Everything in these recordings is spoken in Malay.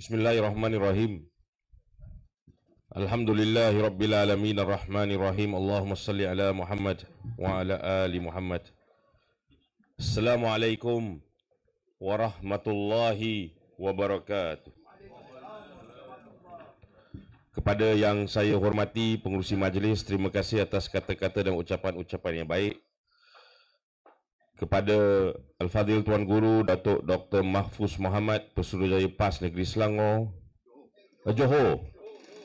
Bismillahirrahmanirrahim. Alhamdulillahi Rabbil Alamin Ar-Rahmanirrahim. Allahumma salli ala Muhammad wa ala ali Muhammad. Assalamualaikum warahmatullahi wabarakatuh. Kepada yang saya hormati pengurusi majlis, terima kasih atas kata-kata dan ucapan-ucapan yang baik. Kepada Al-Fadhil Tuan Guru Datuk Dr. Mahfuz Mohamad, Pesuruhjaya PAS Negeri Selangor, Johor.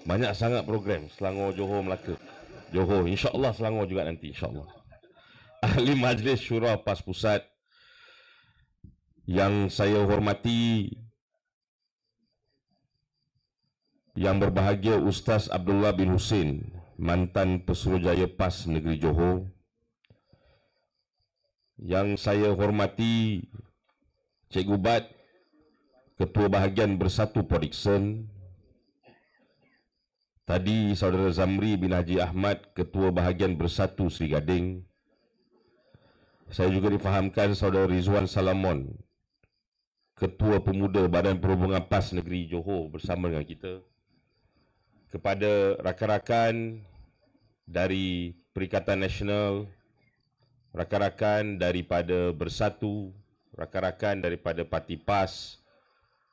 Banyak sangat program Selangor, Johor, Melaka. Johor, insya-Allah Selangor juga nanti, insya-Allah. Ahli Majlis Syura PAS Pusat yang saya hormati, yang berbahagia Ustaz Abdullah bin Husin, mantan Pesuruhjaya PAS Negeri Johor. Yang saya hormati Cikgu Bat, Ketua Bahagian Bersatu Podikson. Tadi Saudara Zamri bin Haji Ahmad, Ketua Bahagian Bersatu Seri Gading. Saya juga difahamkan Saudara Rizwan Salamon, Ketua Pemuda Badan Perhubungan PAS Negeri Johor bersama dengan kita. Kepada rakan-rakan dari Perikatan Nasional, rakan-rakan daripada Bersatu, rakan-rakan daripada Parti PAS,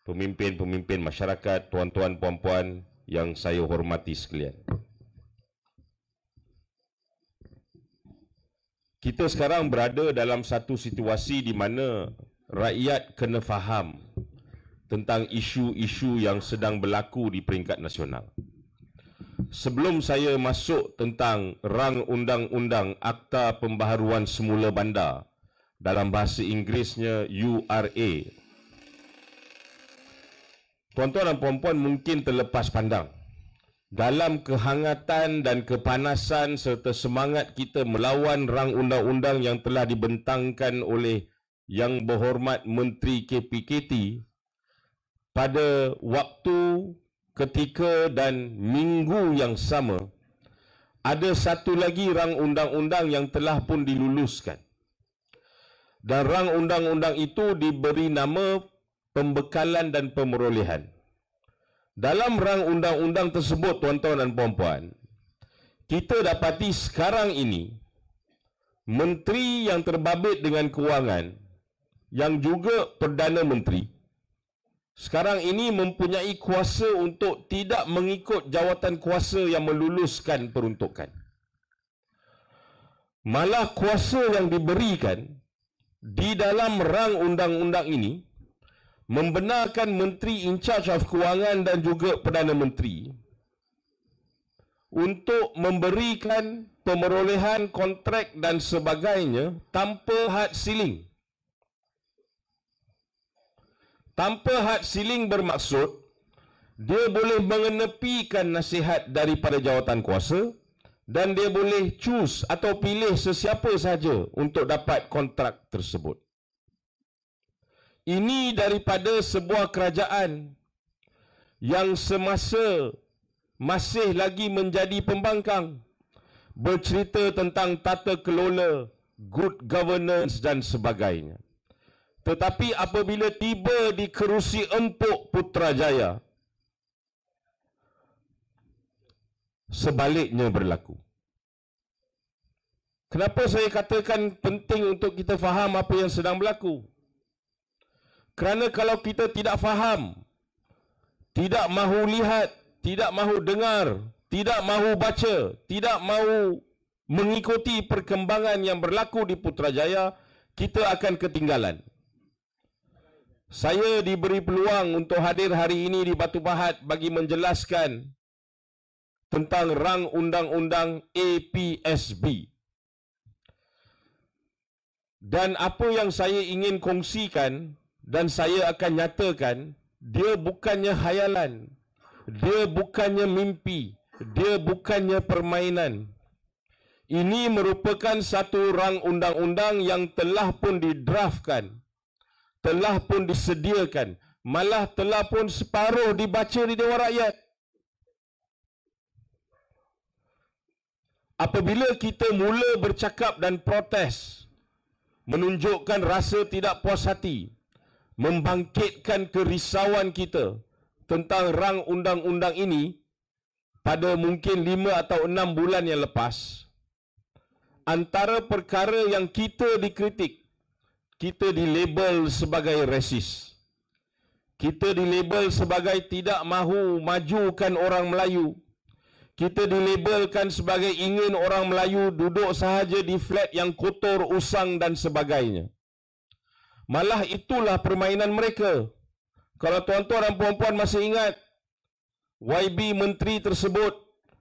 pemimpin-pemimpin masyarakat, tuan-tuan, puan-puan yang saya hormati sekalian. Kita sekarang berada dalam satu situasi di mana rakyat kena faham tentang isu-isu yang sedang berlaku di peringkat nasional. Sebelum saya masuk tentang rang undang-undang Akta Pembaharuan Semula Bandar, dalam bahasa Inggerisnya URA, tuan-tuan dan puan-puan mungkin terlepas pandang dalam kehangatan dan kepanasan serta semangat kita melawan rang undang-undang yang telah dibentangkan oleh Yang Berhormat Menteri KPKT pada waktu, ketika dan minggu yang sama. Ada satu lagi rang undang-undang yang telah pun diluluskan. Dan rang undang-undang itu diberi nama Pembekalan dan Pemerolehan. Dalam rang undang-undang tersebut, tuan-tuan dan puan-puan, kita dapati sekarang ini Menteri yang terbabit dengan kewangan, yang juga Perdana Menteri, sekarang ini mempunyai kuasa untuk tidak mengikut jawatan kuasa yang meluluskan peruntukan. Malah kuasa yang diberikan di dalam rang undang-undang ini membenarkan Menteri in charge of Kewangan dan juga Perdana Menteri untuk memberikan pemerolehan kontrak dan sebagainya tanpa had ceiling. Tanpa had ceiling bermaksud dia boleh mengenepikan nasihat daripada jawatan kuasa dan dia boleh choose atau pilih sesiapa sahaja untuk dapat kontrak tersebut. Ini daripada sebuah kerajaan yang semasa masih lagi menjadi pembangkang, bercerita tentang tata kelola, good governance dan sebagainya. Tetapi apabila tiba di kerusi empuk Putrajaya, sebaliknya berlaku. Kenapa saya katakan penting untuk kita faham apa yang sedang berlaku? Kerana kalau kita tidak faham, tidak mahu lihat, tidak mahu dengar, tidak mahu baca, tidak mahu mengikuti perkembangan yang berlaku di Putrajaya, kita akan ketinggalan. Saya diberi peluang untuk hadir hari ini di Batu Pahat bagi menjelaskan tentang rang undang-undang APSB. Dan apa yang saya ingin kongsikan dan saya akan nyatakan, dia bukannya khayalan, dia bukannya mimpi, dia bukannya permainan. Ini merupakan satu rang undang-undang yang telah pun didraftkan, telah pun disediakan, malah telah pun separuh dibaca di Dewan Rakyat. Apabila kita mula bercakap dan protes, menunjukkan rasa tidak puas hati, membangkitkan kerisauan kita, tentang rang undang-undang ini pada mungkin 5 atau 6 bulan yang lepas, antara perkara yang kita dikritik, kita dilabel sebagai resis. Kita dilabel sebagai tidak mahu majukan orang Melayu. Kita dilabelkan sebagai ingin orang Melayu duduk sahaja di flat yang kotor, usang dan sebagainya. Malah itulah permainan mereka. Kalau tuan-tuan dan puan-puan masih ingat, YB menteri tersebut,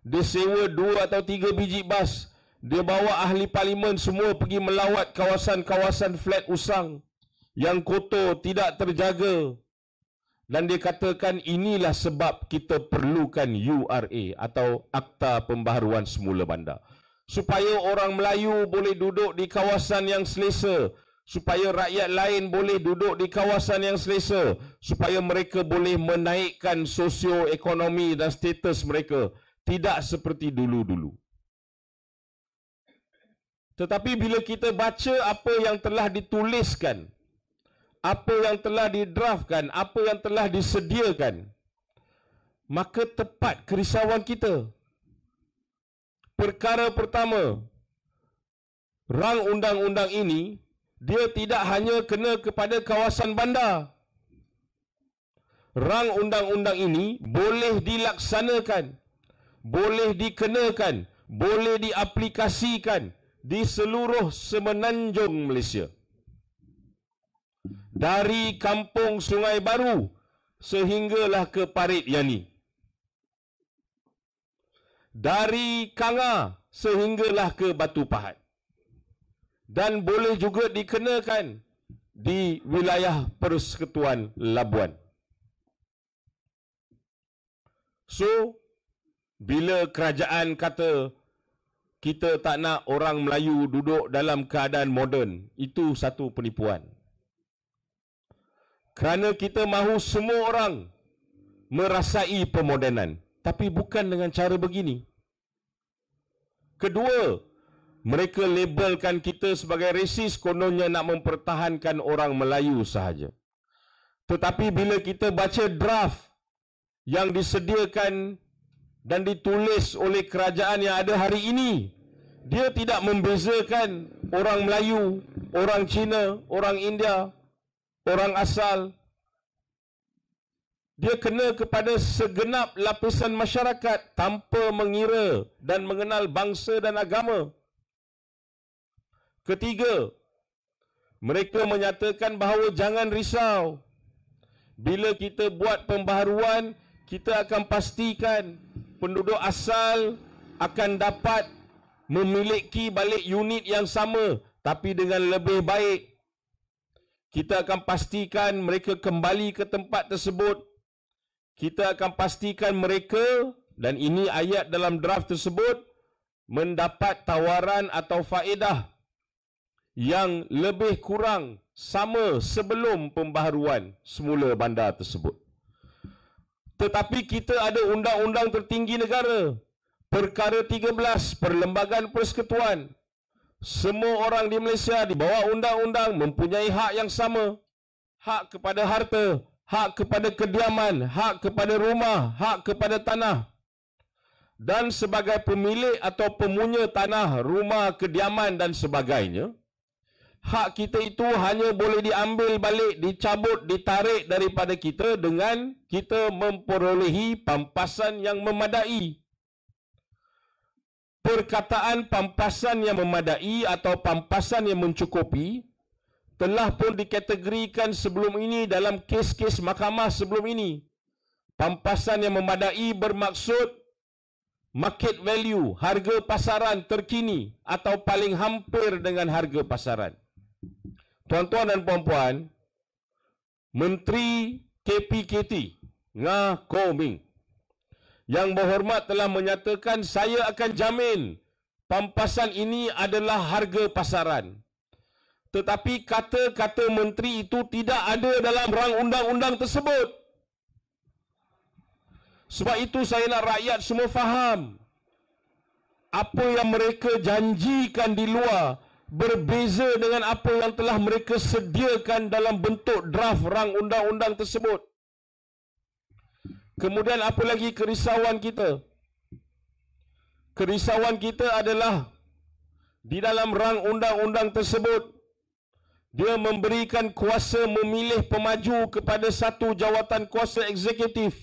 dia sewa 2 atau 3 biji bas. Dia bawa ahli parlimen semua pergi melawat kawasan-kawasan flat usang yang kotor, tidak terjaga. Dan dia katakan inilah sebab kita perlukan URA atau Akta Pembaharuan Semula Bandar. Supaya orang Melayu boleh duduk di kawasan yang selesa. Supaya rakyat lain boleh duduk di kawasan yang selesa. Supaya mereka boleh menaikkan sosioekonomi dan status mereka. Tidak seperti dulu-dulu. Tetapi bila kita baca apa yang telah dituliskan, apa yang telah didraftkan, apa yang telah disediakan, maka tepat kerisauan kita. Perkara pertama, rang undang-undang ini, dia tidak hanya kena kepada kawasan bandar. Rang undang-undang ini boleh dilaksanakan, boleh dikenakan, boleh diaplikasikan di seluruh semenanjung Malaysia. Dari Kampung Sungai Baru sehinggalah ke Parit Yani. Dari Kanga sehinggalah ke Batu Pahat. Dan boleh juga dikenakan di wilayah Persekutuan Labuan. So, bila kerajaan kata kita tak nak orang Melayu duduk dalam keadaan moden, itu satu penipuan. Kerana kita mahu semua orang merasai pemodenan, tapi bukan dengan cara begini. Kedua, mereka labelkan kita sebagai resis, kononnya nak mempertahankan orang Melayu sahaja. Tetapi bila kita baca draft yang disediakan dan ditulis oleh kerajaan yang ada hari ini, dia tidak membezakan orang Melayu, orang Cina, orang India, orang asal. Dia kena kepada segenap lapisan masyarakat tanpa mengira dan mengenal bangsa dan agama. Ketiga, mereka menyatakan bahawa jangan risau. Bila kita buat pembaharuan, kita akan pastikan penduduk asal akan dapat memiliki balik unit yang sama tapi dengan lebih baik. Kita akan pastikan mereka kembali ke tempat tersebut. Kita akan pastikan mereka, dan ini ayat dalam draft tersebut, mendapat tawaran atau faedah yang lebih kurang sama sebelum pembaharuan semula bandar tersebut. Tetapi kita ada undang-undang tertinggi negara, Perkara 13, Perlembagaan Persekutuan. Semua orang di Malaysia di bawah undang-undang mempunyai hak yang sama. Hak kepada harta, hak kepada kediaman, hak kepada rumah, hak kepada tanah. Dan sebagai pemilik atau pemunya tanah, rumah, kediaman dan sebagainya, hak kita itu hanya boleh diambil balik, dicabut, ditarik daripada kita dengan kita memperolehi pampasan yang memadai. Perkataan pampasan yang memadai atau pampasan yang mencukupi telah pun dikategorikan sebelum ini dalam kes-kes mahkamah sebelum ini. Pampasan yang memadai bermaksud market value, harga pasaran terkini atau paling hampir dengan harga pasaran. Tuan-tuan dan puan-puan, Menteri KPKT Ngah Koh Ming yang berhormat telah menyatakan saya akan jamin pampasan ini adalah harga pasaran. Tetapi kata-kata menteri itu tidak ada dalam rang undang-undang tersebut. Sebab itu saya nak rakyat semua faham apa yang mereka janjikan di luar berbeza dengan apa yang telah mereka sediakan dalam bentuk draft rang undang-undang tersebut. Kemudian apa lagi kerisauan kita? Kerisauan kita adalah di dalam rang undang-undang tersebut, dia memberikan kuasa memilih pemaju kepada satu jawatan kuasa eksekutif.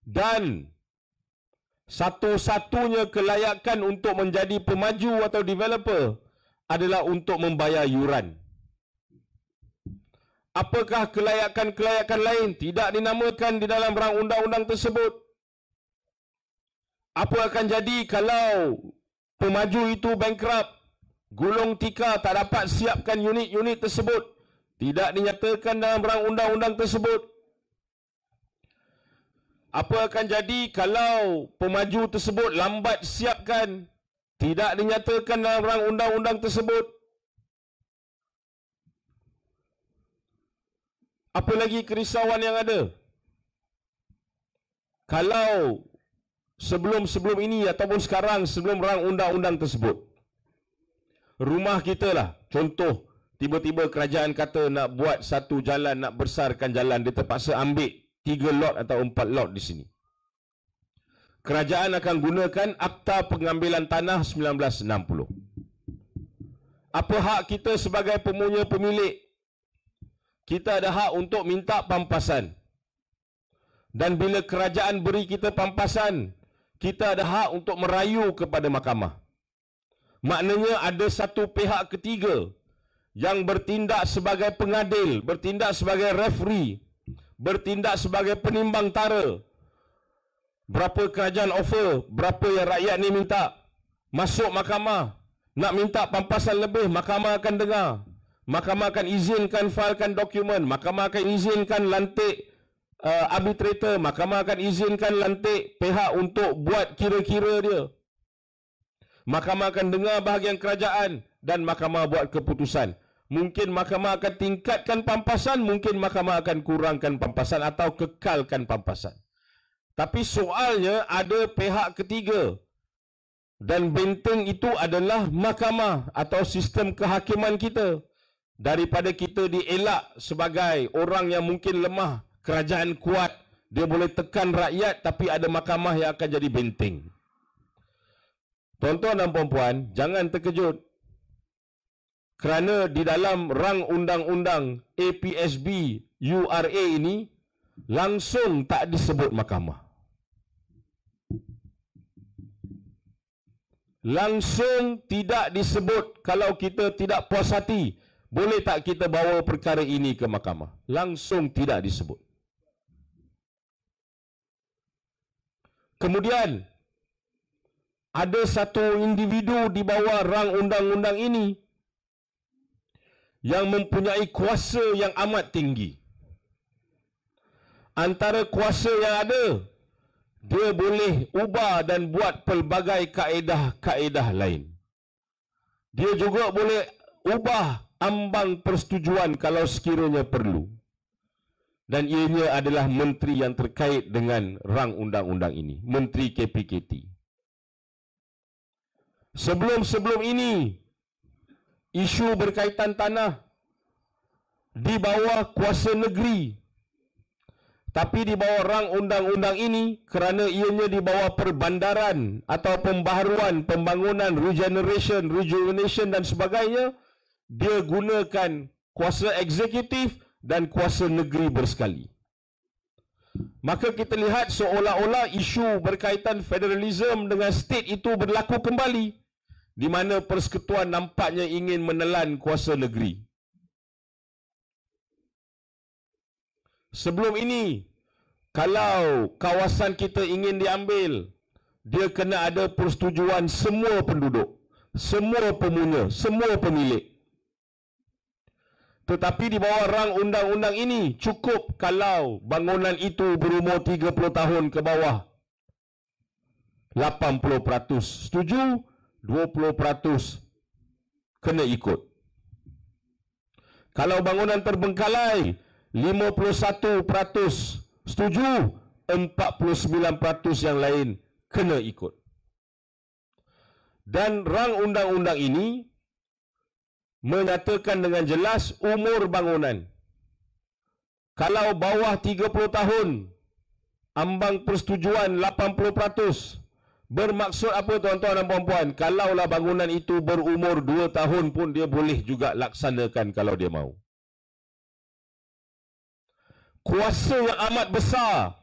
Dan satu-satunya kelayakan untuk menjadi pemaju atau developer adalah untuk membayar yuran. Apakah kelayakan-kelayakan lain tidak dinamakan di dalam rang undang-undang tersebut? Apa akan jadi kalau pemaju itu bankrupt, gulung tikar, tak dapat siapkan unit-unit tersebut, tidak dinyatakan dalam rang undang-undang tersebut? Apa akan jadi kalau pemaju tersebut lambat siapkan, tidak dinyatakan dalam rang undang-undang tersebut? Apa lagi kerisauan yang ada? Kalau sebelum ini ataupun sekarang, sebelum rang undang-undang tersebut, rumah kita lah, contoh, tiba-tiba kerajaan kata nak buat satu jalan, nak besarkan jalan, dia terpaksa ambil 3 lot atau 4 lot di sini. Kerajaan akan gunakan Akta Pengambilan Tanah 1960. Apa hak kita sebagai pemunya pemilik? Kita ada hak untuk minta pampasan. Dan bila kerajaan beri kita pampasan, kita ada hak untuk merayu kepada mahkamah. Maknanya ada satu pihak ketiga yang bertindak sebagai pengadil, bertindak sebagai referee, bertindak sebagai penimbang tara. Berapa kerajaan offer, berapa yang rakyat ni minta. Masuk mahkamah, nak minta pampasan lebih, mahkamah akan dengar. Mahkamah akan izinkan filekan dokumen, mahkamah akan izinkan lantik arbitrator, mahkamah akan izinkan lantik pihak untuk buat kira-kira dia. Mahkamah akan dengar bahagian kerajaan dan mahkamah buat keputusan. Mungkin mahkamah akan tingkatkan pampasan, mungkin mahkamah akan kurangkan pampasan atau kekalkan pampasan. Tapi soalnya ada pihak ketiga. Dan benteng itu adalah mahkamah atau sistem kehakiman kita. Daripada kita dielak sebagai orang yang mungkin lemah, kerajaan kuat, dia boleh tekan rakyat, tapi ada mahkamah yang akan jadi benteng. Tuan-tuan dan puan-puan, jangan terkejut. Kerana di dalam rang undang-undang APSB URA ini langsung tak disebut mahkamah. Langsung tidak disebut. Kalau kita tidak puas hati, boleh tak kita bawa perkara ini ke mahkamah? Langsung tidak disebut. Kemudian ada satu individu di bawah rang undang-undang ini yang mempunyai kuasa yang amat tinggi. Antara kuasa yang ada, dia boleh ubah dan buat pelbagai kaedah-kaedah lain. Dia juga boleh ubah ambang persetujuan kalau sekiranya perlu. Dan ianya adalah menteri yang terkait dengan rang undang-undang ini, Menteri KPKT. Sebelum ini, isu berkaitan tanah di bawah kuasa negeri. Tapi di bawah rang undang-undang ini, kerana ianya di bawah perbandaran atau pembaharuan, pembangunan, rejuvenation dan sebagainya, dia gunakan kuasa eksekutif dan kuasa negeri bersekali. Maka kita lihat seolah-olah isu berkaitan federalism dengan state itu berlaku kembali, di mana persekutuan nampaknya ingin menelan kuasa negeri. Sebelum ini, kalau kawasan kita ingin diambil, dia kena ada persetujuan semua penduduk, semua pemunya, semua pemilik. Tetapi di bawah rang undang-undang ini, cukup kalau bangunan itu berumur 30 tahun ke bawah. 80% setuju, 20% kena ikut. Kalau bangunan terbengkalai, 51% setuju, 49% yang lain kena ikut. Dan rang undang-undang ini menyatakan dengan jelas umur bangunan. Kalau bawah 30 tahun, ambang persetujuan 80%. Bermaksud apa tuan-tuan dan puan-puan? Kalaulah bangunan itu berumur 2 tahun pun dia boleh juga laksanakan kalau dia mahu. Kuasa yang amat besar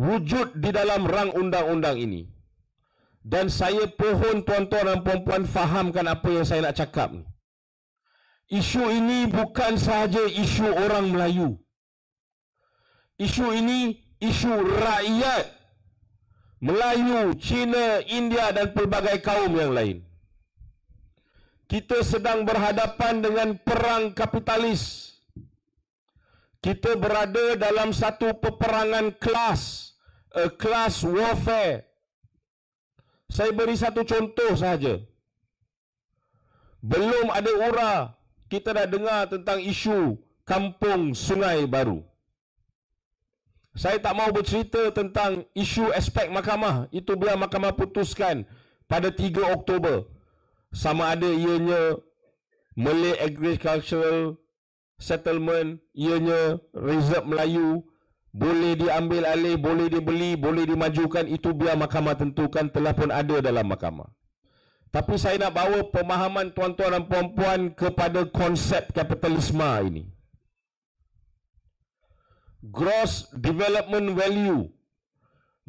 wujud di dalam rang undang-undang ini. Dan saya pohon tuan-tuan dan puan-puan fahamkan apa yang saya nak cakap ni. Isu ini bukan sahaja isu orang Melayu. Isu ini isu rakyat Melayu, Cina, India dan pelbagai kaum yang lain. Kita sedang berhadapan dengan perang kapitalis. Kita berada dalam satu peperangan kelas, a class warfare. Saya beri satu contoh sahaja. Belum ada ura, kita dah dengar tentang isu Kampung Sungai Baru. Saya tak mau bercerita tentang isu aspek mahkamah. Itu biar mahkamah putuskan pada 3 Oktober. Sama ada ianya Malay Agricultural Settlement, ianya Reserve Melayu, boleh diambil alih, boleh dibeli, boleh dimajukan. Itu biar mahkamah tentukan, telah pun ada dalam mahkamah. Tapi saya nak bawa pemahaman tuan-tuan dan puan-puan kepada konsep kapitalisme ini. Gross development value,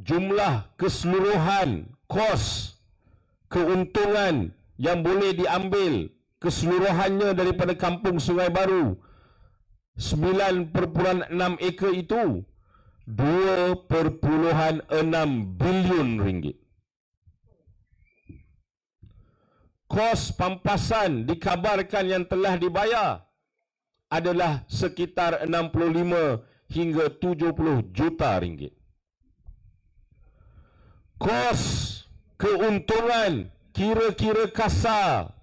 jumlah keseluruhan kos keuntungan yang boleh diambil keseluruhannya daripada Kampung Sungai Baru 9.6 ekar itu 2.6 bilion ringgit. Kos pampasan dikabarkan yang telah dibayar adalah sekitar 65 hingga 70 juta ringgit. Kos keuntungan kira-kira kasar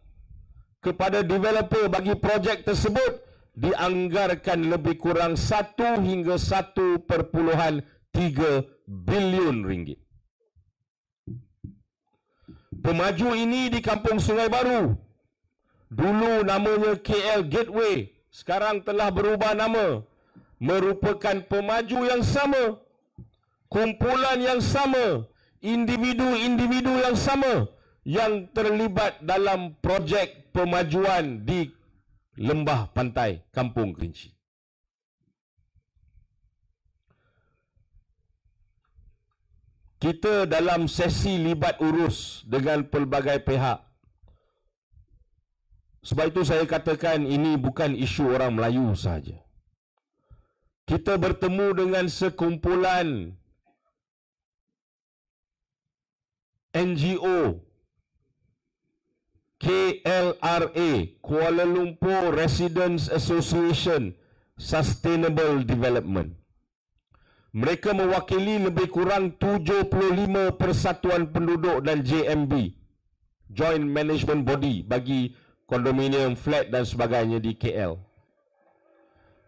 kepada developer bagi projek tersebut dianggarkan lebih kurang 1 hingga 1.3 bilion ringgit. Pemaju ini di Kampung Sungai Baru, dulu namanya KL Gateway, sekarang telah berubah nama, merupakan pemaju yang sama, kumpulan yang sama, individu-individu yang sama yang terlibat dalam projek pemajuan di lembah pantai Kampung Kerinci. Kita dalam sesi libat urus dengan pelbagai pihak. Sebab itu saya katakan ini bukan isu orang Melayu sahaja. Kita bertemu dengan sekumpulan NGO, KLRA, Kuala Lumpur Residents Association Sustainable Development. Mereka mewakili lebih kurang 75 persatuan penduduk dan JMB, Joint Management Body, bagi kondominium, flat dan sebagainya di KL.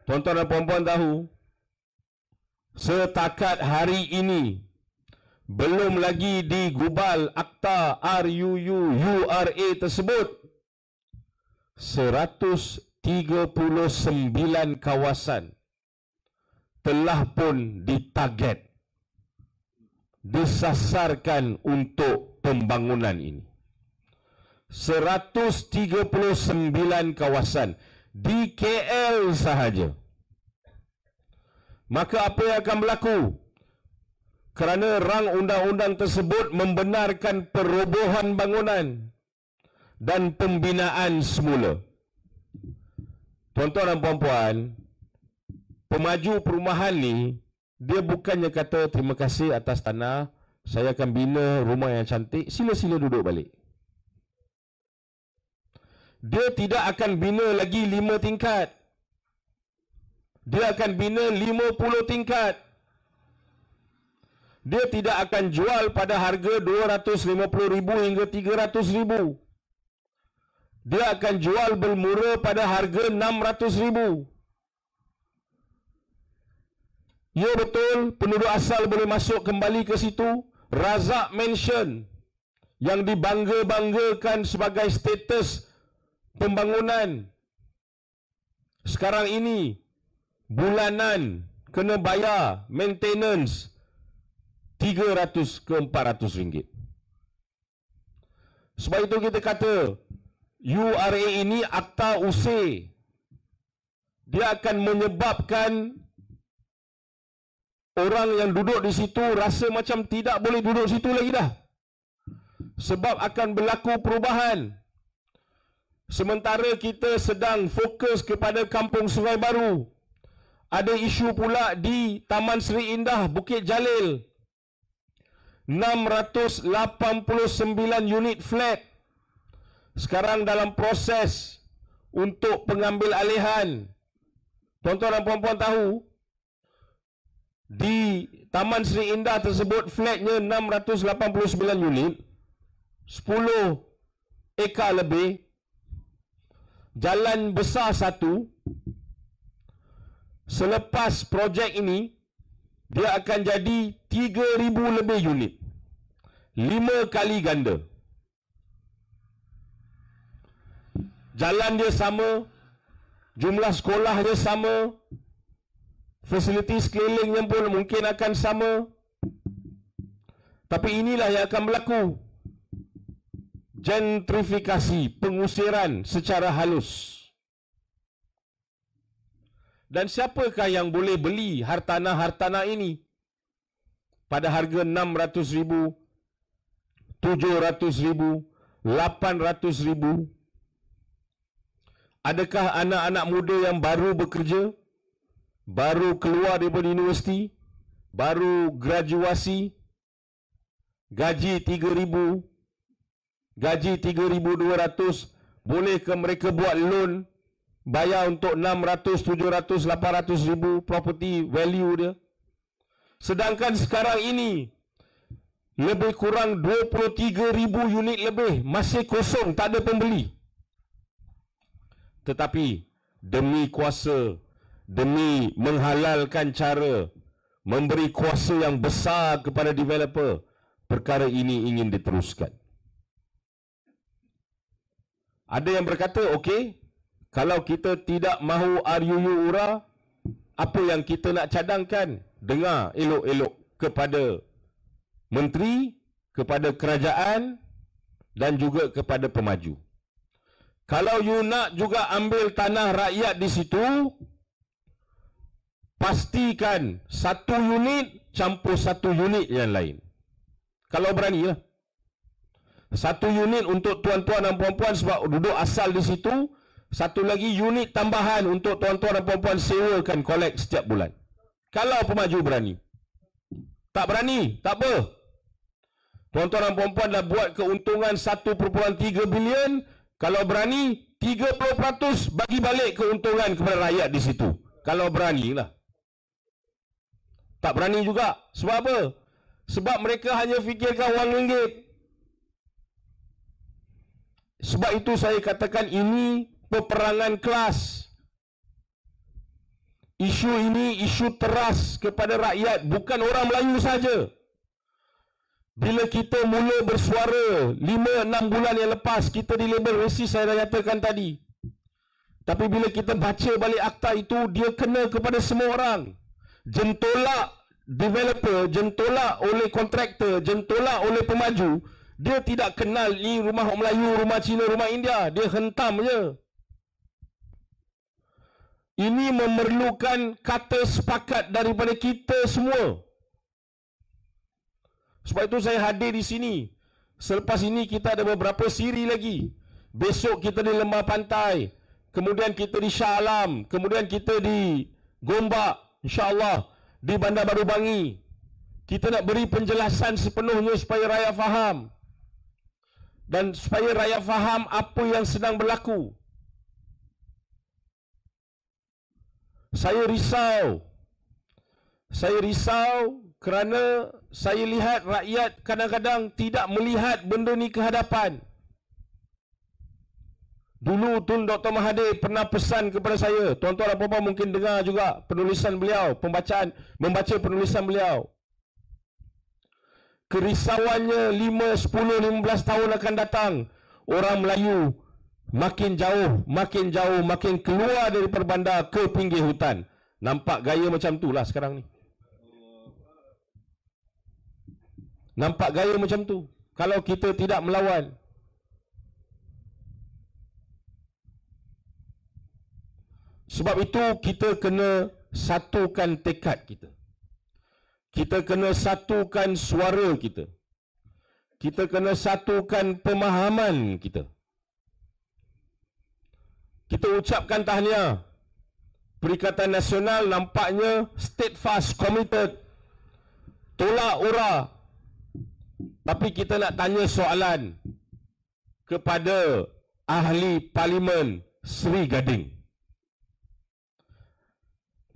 Tuan-tuan dan puan-puan tahu, setakat hari ini belum lagi digubal akta RUU URA tersebut, 139 kawasan telah pun ditarget, disasarkan untuk pembangunan ini. 139 kawasan di KL sahaja. Maka apa yang akan berlaku? Kerana rang undang-undang tersebut membenarkan perobohan bangunan dan pembinaan semula. Tuan-tuan dan puan-puan, pemaju perumahan ni, dia bukannya kata terima kasih atas tanah, saya akan bina rumah yang cantik, sila-sila duduk balik. Dia tidak akan bina lagi 5 tingkat. Dia akan bina 50 tingkat. Dia tidak akan jual pada harga 250,000 hingga 300,000. Dia akan jual bermula pada harga 600,000. Ya betul, penduduk asal boleh masuk kembali ke situ. Razak Mansion yang dibangga-banggakan sebagai status pembangunan sekarang ini bulanan kena bayar maintenance 300 ke 400 ringgit. Sebab itu kita kata URA ini akta usai. Dia akan menyebabkan orang yang duduk di situ rasa macam tidak boleh duduk situ lagi dah. Sebab akan berlaku perubahan. Sementara kita sedang fokus kepada Kampung Sungai Baru. Ada isu pula di Taman Seri Indah Bukit Jalil. 689 unit flat sekarang dalam proses untuk pengambil alihan. Tuan-tuan dan puan-puan tahu, di Taman Seri Indah tersebut flatnya 689 unit, 10 ekar lebih, jalan besar satu. Selepas projek ini, dia akan jadi 3,000 lebih unit. 5 kali ganda. Jalan dia sama, jumlah sekolah dia sama, fasiliti sekelilingnya pun mungkin akan sama. Tapi inilah yang akan berlaku. Gentrifikasi, pengusiran secara halus. Dan siapakah yang boleh beli hartanah-hartanah ini? Pada harga 600,000, 700,000, 800,000. Adakah anak-anak muda yang baru bekerja, baru keluar daripada universiti, baru graduasi, gaji 3,000, gaji 3,200, bolehkah mereka buat loan, bayar untuk 600, 700, 800,000 property value dia? Sedangkan sekarang ini, lebih kurang 23,000 unit lebih masih kosong, tak ada pembeli. Tetapi demi kuasa, demi menghalalkan cara, memberi kuasa yang besar kepada developer, perkara ini ingin diteruskan. Ada yang berkata, okey, kalau kita tidak mahu RUU URA, apa yang kita nak cadangkan? Dengar elok-elok kepada menteri, kepada kerajaan dan juga kepada pemaju. Kalau you nak juga ambil tanah rakyat di situ, pastikan satu unit campur satu unit yang lain. Kalau berani lah. Satu unit untuk tuan-tuan dan puan-puan sebab duduk asal di situ, satu lagi unit tambahan untuk tuan-tuan dan puan-puan sewakan collect setiap bulan. Kalau pemaju berani. Tak berani, tak apa. Tuan-tuan dan puan-puan dah buat keuntungan 1.3 bilion. Kalau berani, 30% bagi balik keuntungan kepada rakyat di situ. Kalau beranilah. Tak berani juga. Sebab apa? Sebab mereka hanya fikirkan wang ringgit. Sebab itu saya katakan ini peperangan kelas. Isu ini isu teras kepada rakyat, bukan orang Melayu saja. Bila kita mula bersuara 5-6 bulan yang lepas, kita dilabel resis, saya dah nyatakan tadi. Tapi bila kita baca balik akta itu, dia kena kepada semua orang. Jentolak developer, jentolak oleh kontraktor, jentolak oleh pemaju, dia tidak kenal ni rumah orang Melayu, rumah Cina, rumah India. Dia hentam je. Ini memerlukan kata sepakat daripada kita semua. Sebab itu saya hadir di sini. Selepas ini kita ada beberapa siri lagi. Besok kita di Lembah Pantai. Kemudian kita di Shah Alam. Kemudian kita di Gombak. InsyaAllah. Di Bandar Baru Bangi. Kita nak beri penjelasan sepenuhnya supaya rakyat faham. Dan supaya rakyat faham apa yang sedang berlaku. Saya risau. Saya risau kerana saya lihat rakyat kadang-kadang tidak melihat benda ni ke hadapan. Dulu Tun Dr. Mahathir pernah pesan kepada saya, tuan-tuan dan puan-puan mungkin dengar juga penulisan beliau, membaca penulisan beliau. Kerisauannya 5, 10, 15 tahun akan datang. Orang Melayu makin jauh, makin keluar daripada bandar ke pinggir hutan. Nampak gaya macam tu lah sekarang ni. Nampak gaya macam tu. Kalau kita tidak melawan. Sebab itu kita kena satukan tekad kita. Kita kena satukan suara kita. Kita kena satukan pemahaman kita. Kita ucapkan tahniah. Perikatan Nasional nampaknya steadfast, committed, tolak ura. Tapi kita nak tanya soalan kepada ahli Parlimen Seri Gading.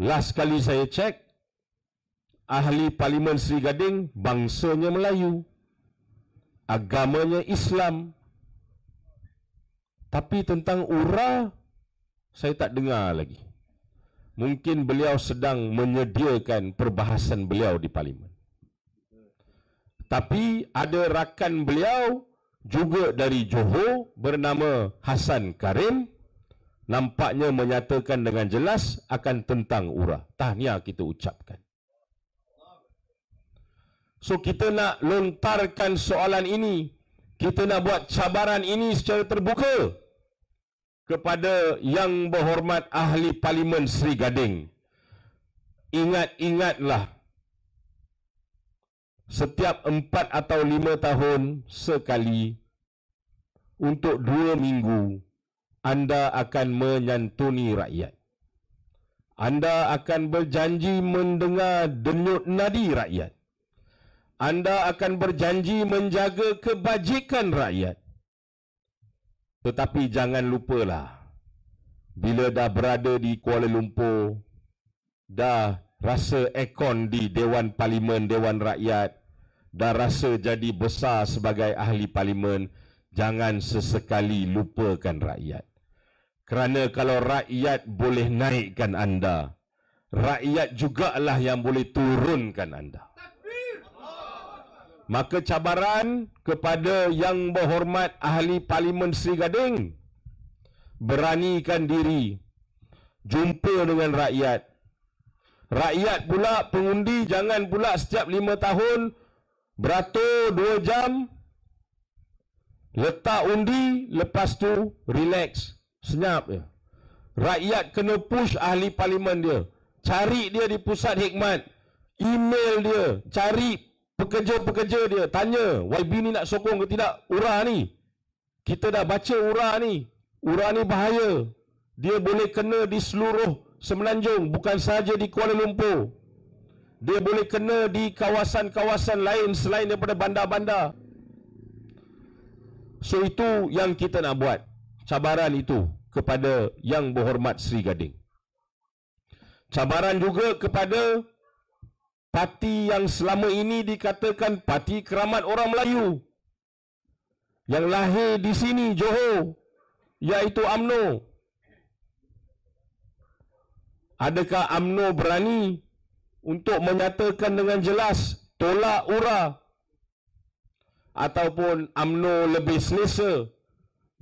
Last kali saya cek, ahli Parlimen Seri Gading bangsanya Melayu, agamanya Islam. Tapi tentang ura, saya tak dengar lagi. Mungkin beliau sedang menyediakan perbahasan beliau di Parlimen. Tapi ada rakan beliau juga dari Johor bernama Hassan Karim, nampaknya menyatakan dengan jelas akan tentang ura. Tahniah kita ucapkan. So kita nak lontarkan soalan ini, kita nak buat cabaran ini secara terbuka kepada Yang Berhormat Ahli Parlimen Seri Gading. Ingat-ingatlah, setiap 4 atau 5 tahun sekali, untuk 2 minggu, anda akan menyantuni rakyat. Anda akan berjanji mendengar denyut nadi rakyat. Anda akan berjanji menjaga kebajikan rakyat. Tetapi jangan lupalah, bila dah berada di Kuala Lumpur, dah rasa aircon di Dewan Parlimen, Dewan Rakyat, dah rasa jadi besar sebagai ahli Parlimen, jangan sesekali lupakan rakyat. Kerana kalau rakyat boleh naikkan anda, rakyat jugalah yang boleh turunkan anda. Maka cabaran kepada Yang Berhormat Ahli Parlimen Seri Gading, beranikan diri, jumpa dengan rakyat. Rakyat pula, pengundi, jangan pula setiap 5 tahun beratur 2 jam, letak undi, lepas tu relax, senyap je. Rakyat kena push ahli parlimen dia, cari dia di pusat hikmat, email dia, cari pekerja-pekerja dia, tanya YB ni nak sokong ke tidak ura ni. Kita dah baca ura ni bahaya. Dia boleh kena di seluruh Semenanjung, bukan sahaja di Kuala Lumpur. Dia boleh kena di kawasan-kawasan lain selain daripada bandar-bandar. So itu yang kita nak buat, cabaran itu kepada Yang Berhormat Seri Gading. Cabaran juga kepada parti yang selama ini dikatakan parti keramat orang Melayu, yang lahir di sini Johor, iaitu UMNO. Adakah UMNO berani untuk menyatakan dengan jelas tolak ura? Ataupun UMNO lebih selesa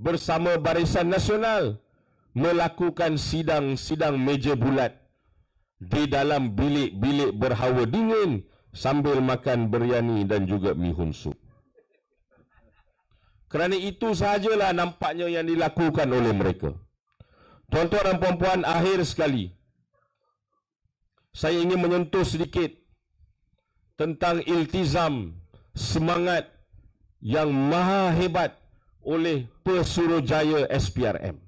bersama Barisan Nasional melakukan sidang-sidang meja bulat di dalam bilik-bilik berhawa dingin sambil makan biryani dan juga mihun sup? Kerana itu sahajalah nampaknya yang dilakukan oleh mereka. Tuan-tuan dan puan-puan, akhir sekali, saya ingin menyentuh sedikit tentang iltizam, semangat yang maha hebat oleh Pesuruhjaya SPRM.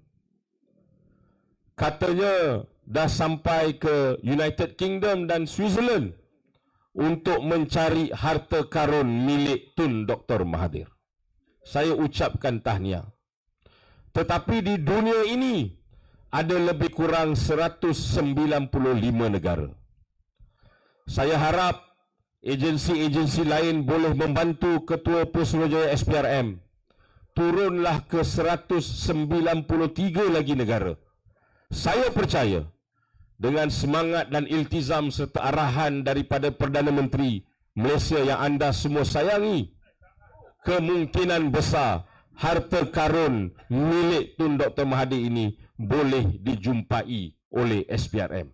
Katanya dah sampai ke United Kingdom dan Switzerland untuk mencari harta karun milik Tun Dr. Mahathir. Saya ucapkan tahniah. Tetapi di dunia ini ada lebih kurang 195 negara. Saya harap agensi-agensi lain boleh membantu Ketua Pesuruhjaya SPRM. Turunlah ke 193 lagi negara. Saya percaya dengan semangat dan iltizam serta arahan daripada Perdana Menteri Malaysia yang anda semua sayangi, kemungkinan besar harta karun milik Tun Dr. Mahathir ini boleh dijumpai oleh SPRM.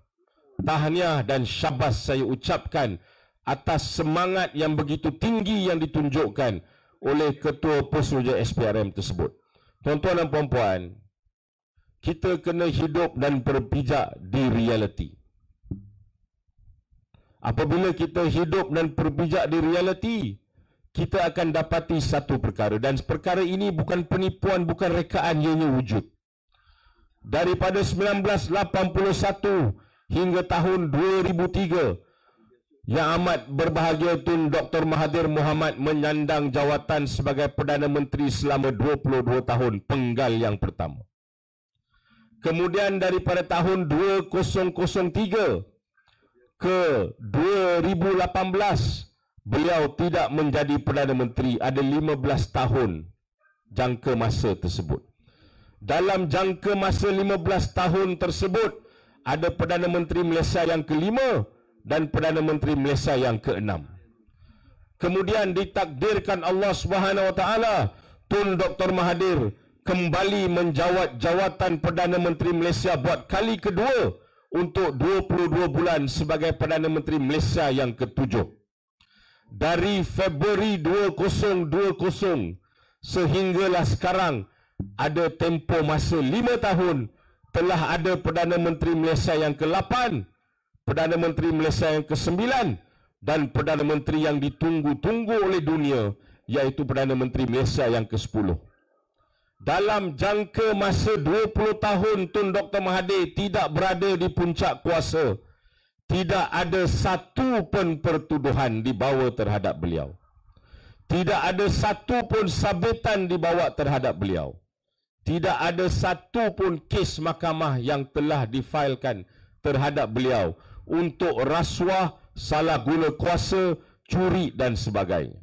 tahniah dan syabas saya ucapkan atas semangat yang begitu tinggi yang ditunjukkan oleh Ketua Pesuruhjaya SPRM tersebut. Tuan-tuan dan puan-puan, kita kena hidup dan berpijak di realiti. Apabila kita hidup dan berpijak di realiti, kita akan dapati satu perkara, dan perkara ini bukan penipuan, bukan rekaan, ianya wujud. Daripada 1981 hingga tahun 2003, Yang Amat Berbahagia Tun Dr. Mahathir Mohamad menyandang jawatan sebagai Perdana Menteri selama 22 tahun penggal yang pertama. Kemudian daripada tahun 2003 ke 2018, beliau tidak menjadi Perdana Menteri. Ada 15 tahun jangka masa tersebut. Dalam jangka masa 15 tahun tersebut, ada Perdana Menteri Malaysia yang kelima dan Perdana Menteri Malaysia yang keenam. Kemudian ditakdirkan Allah Subhanahu Wa Taala, Tun Dr. Mahathir kembali menjawat jawatan Perdana Menteri Malaysia buat kali kedua untuk 22 bulan sebagai Perdana Menteri Malaysia yang ketujuh. Dari Februari 2020 sehinggalah sekarang, ada tempoh masa 5 tahun, telah ada Perdana Menteri Malaysia yang ke-8, Perdana Menteri Malaysia yang ke-9 dan Perdana Menteri yang ditunggu-tunggu oleh dunia, iaitu Perdana Menteri Malaysia yang ke-10. Dalam jangka masa 20 tahun Tun Dr. Mahathir tidak berada di puncak kuasa, tidak ada satu pun pertuduhan dibawa terhadap beliau. Tidak ada satu pun sabitan dibawa terhadap beliau. Tidak ada satu pun kes mahkamah yang telah difailkan terhadap beliau untuk rasuah, salah guna kuasa, curi dan sebagainya.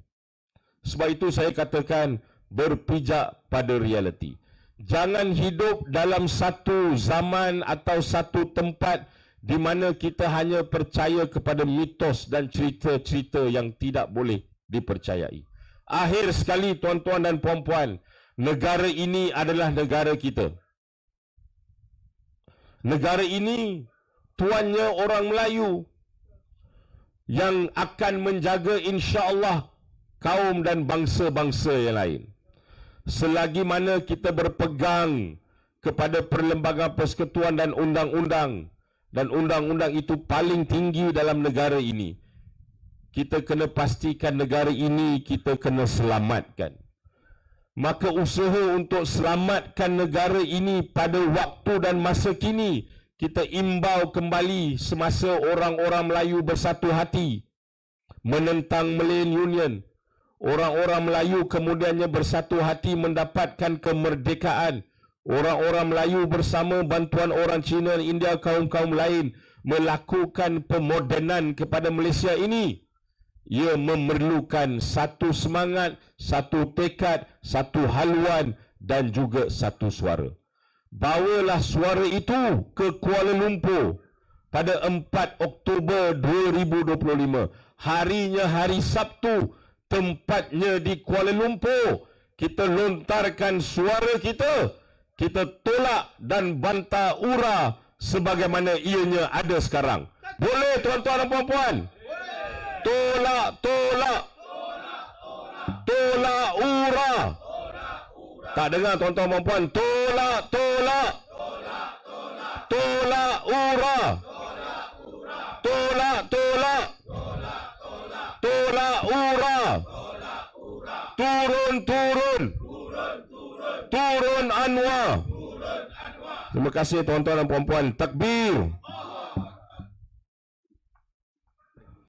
Sebab itu saya katakan, berpijak pada realiti. Jangan hidup dalam satu zaman atau satu tempat di mana kita hanya percaya kepada mitos dan cerita-cerita yang tidak boleh dipercayai. Akhir sekali, tuan-tuan dan puan-puan, negara ini adalah negara kita. Negara ini tuannya orang Melayu yang akan menjaga insya-Allah kaum dan bangsa-bangsa yang lain. Selagi mana kita berpegang kepada Perlembagaan Persekutuan dan undang-undang, dan undang-undang itu paling tinggi dalam negara ini, kita kena pastikan negara ini kita kena selamatkan. Maka usaha untuk selamatkan negara ini pada waktu dan masa kini, kita imbau kembali semasa orang-orang Melayu bersatu hati menentang Malayan Union. Orang-orang Melayu kemudiannya bersatu hati mendapatkan kemerdekaan. Orang-orang Melayu bersama bantuan orang Cina, India, kaum-kaum lain melakukan pemodenan kepada Malaysia ini. Ia memerlukan satu semangat, satu tekad, satu haluan dan juga satu suara. Bawalah suara itu ke Kuala Lumpur pada 4 Oktober 2025. Harinya hari Sabtu, tempatnya di Kuala Lumpur. Kita lontarkan suara kita. Kita tolak dan bantah ura sebagaimana ianya ada sekarang. Boleh tuan-tuan dan puan-puan? Tolak, tolak. Tolak ura. Tak dengar tuan-tuan dan puan? Tolak, tolak. Tolak ura. Tolak, tolak. Tolak ura. Turun, turun. Turun Anwar. Terima kasih tuan-tuan dan puan-puan. Takbir.